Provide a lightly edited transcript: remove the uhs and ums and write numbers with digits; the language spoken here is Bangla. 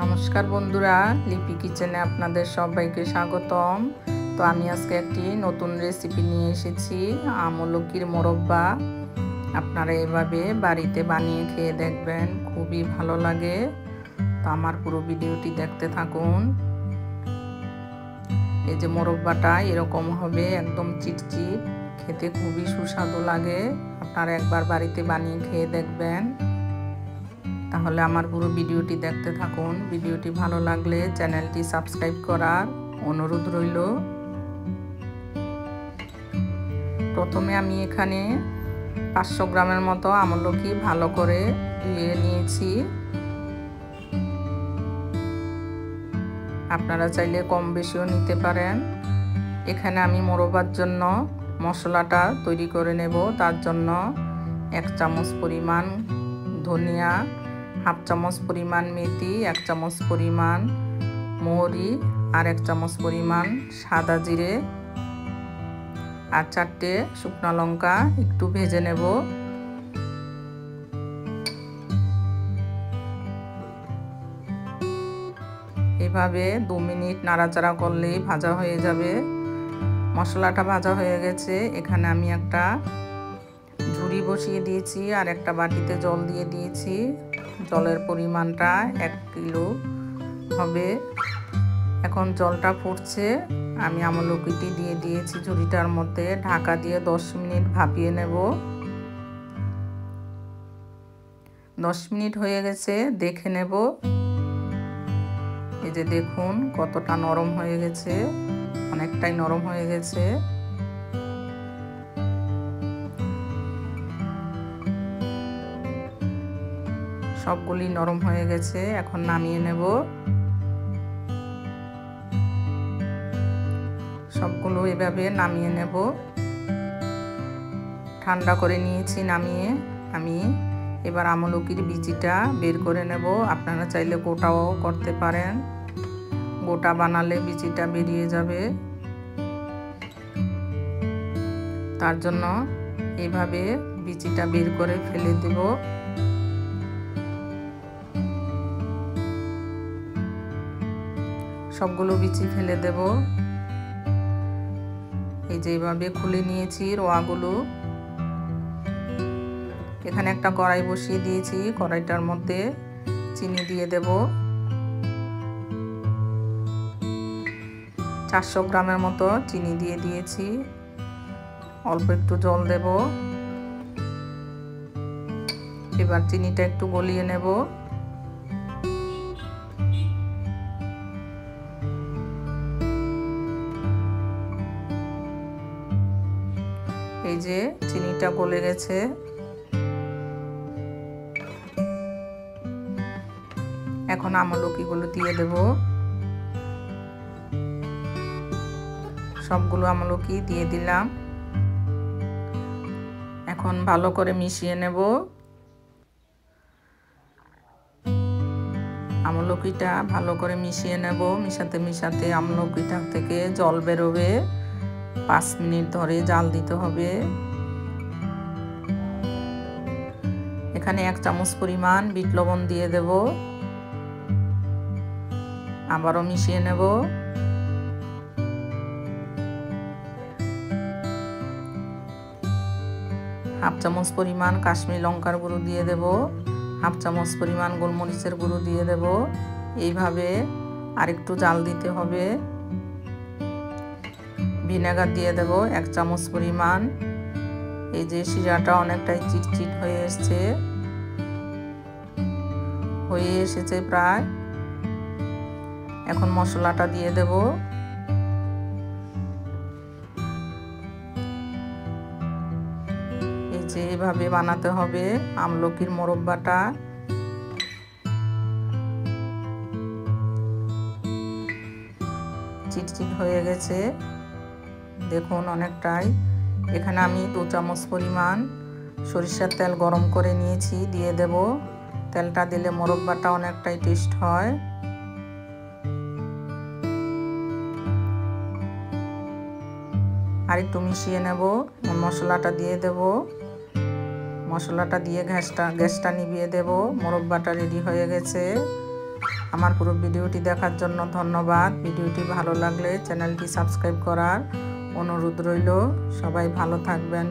নমস্কার বন্ধুরা, লিপি কিচেনে আপনাদের সবাইকে স্বাগতম। তো আমি আজকে একটি নতুন রেসিপি নিয়ে এসেছি, আমলকির মোরব্বা। আপনারা এভাবে বাড়িতে বানিয়ে খেয়ে দেখবেন, খুবই ভালো লাগে। তো আমার পুরো ভিডিওটি দেখতে থাকুন। এই যে মোরব্বাটা এরকম হবে, একদম চিটচিট, খেতে খুবই সুস্বাদু লাগে। আপনারা একবার বাড়িতে বানিয়ে খেয়ে দেখবেন। তাহলে আমার পুরো ভিডিওটি দেখতে থাকুন। ভিডিওটি ভালো লাগলে চ্যানেলটি সাবস্ক্রাইব করার অনুরোধ রইল। প্রথমে আমি এখানে 500 গ্রামের মতো আমলকি ভালো করে ধুয়ে নিয়েছি। আপনারা চাইলে কম বেশিও নিতে পারেন। এখানে আমি মোরব্বার জন্য মশলাটা তৈরি করে নেব। তার জন্য 1 চামচ পরিমাণ ধনিয়া, হাফ চামচ পরিমাণ মেথি, 1 চামচ পরিমাণ মৌরি, আর 1 চামচ পরিমাণ সাদা জিরে, আর 4টে শুকনো লঙ্কা একটু ভেজে নেব। এভাবে 2 মিনিট নাড়াচাড়া করলেই ভাজা হয়ে যাবে। মশলাটা ভাজা হয়ে গেছে। এখানে আমি একটা ঝুড়ি বসিয়ে দিয়েছি আর একটা বাটিতে জল দিয়ে দিয়েছি। জলের পরিমাণটা 1 কিলো হবে। এখন জলটা ফুটছে, আমি আমলকিটি দিয়ে দিয়েছি ঝুড়িটার মধ্যে। ঢাকা দিয়ে 10 মিনিট ভাপিয়ে নেব। 10 মিনিট হয়ে গেছে, দেখে নেব। এই যে দেখুন কতটা নরম হয়ে গেছে, অনেকটাই নরম হয়ে গেছে। সবগুলি নরম হয়ে গেছে, এখন নামিয়ে নেব। সবগুলো এভাবে নামিয়ে নেব। ঠান্ডা করে নিয়েছি নামিয়ে। আমি এবার আমলকির বিচিটা বের করে নেব। আপনারা চাইলে গোটাও করতে পারেন, গোটা বানালে বিচিটা বেরিয়ে যাবে। তার জন্য এইভাবে বিচিটা বের করে ফেলে দেব। সবগুলো বিচি ফেলে দেব। এই যে এইভাবে খুলে নিয়েছি রোয়াগুলো। এখানে একটা কড়াই বসিয়ে দিয়েছি, কড়াইটার মধ্যে চিনি দিয়ে দেব। 400 গ্রামের মতো চিনি দিয়ে দিয়েছি। অল্প একটু জল দেব। এবার চিনিটা একটু গলিয়ে নেব। এই যে চিনিটা গলে গেছে। এখন আমলকিগুলো দিয়ে দেব। সবগুলো আমলকি দিয়ে দিলাম। এখন ভালো করে মিশিয়ে নেব। আমলকিটা ভালো করে মিশিয়ে নেব। মিশাতে মিশাতে আমলকিটা থেকে জল বেরোবে। 5 মিনিট ধরে জাল দিতে হবে। এখানে 1 চামচ পরিমাণ বিট লবণ দিয়ে দেব। আবারও মিশিয়ে নেব। হাফ চামচ পরিমাণ কাশ্মীরি লঙ্কার গুঁড়ো দিয়ে দেব। হাফ চামচ পরিমাণ গোলমরিচের গুঁড়ো দিয়ে দেব। এইভাবে আরেকটু জাল দিতে হবে। ভিনেগার দিয়ে দেব 1 চামচ পরিমাণ। এই যে শিরাটা অনেকটাই চিটচিট হয়ে এসেছে প্রায়। এখন মশলাটা দিয়ে দেব। এই যে এভাবে বানাতে হবে আমলকির মোরব্বাটা। চিটচিট হয়ে গেছে দেখুন অনেকটাই। এখানে আমি 2 চামচ পরিমাণ সরিষার তেল গরম করে নিয়েছি, দিয়ে দেব। তেলটা দিলে মোরব্বাটা অনেকটাই টেস্ট হয়। আর একটু মিশিয়ে নেব। মশলাটা দিয়ে দেব। মশলাটা দিয়ে গ্যাসটা নিভিয়ে দেব। মোরব্বাটা রেডি হয়ে গেছে। আমার পুরো ভিডিওটি দেখার জন্য ধন্যবাদ। ভিডিওটি ভালো লাগলে চ্যানেলটি সাবস্ক্রাইব করার অনুরোধ রইল। সবাই ভালো থাকবেন।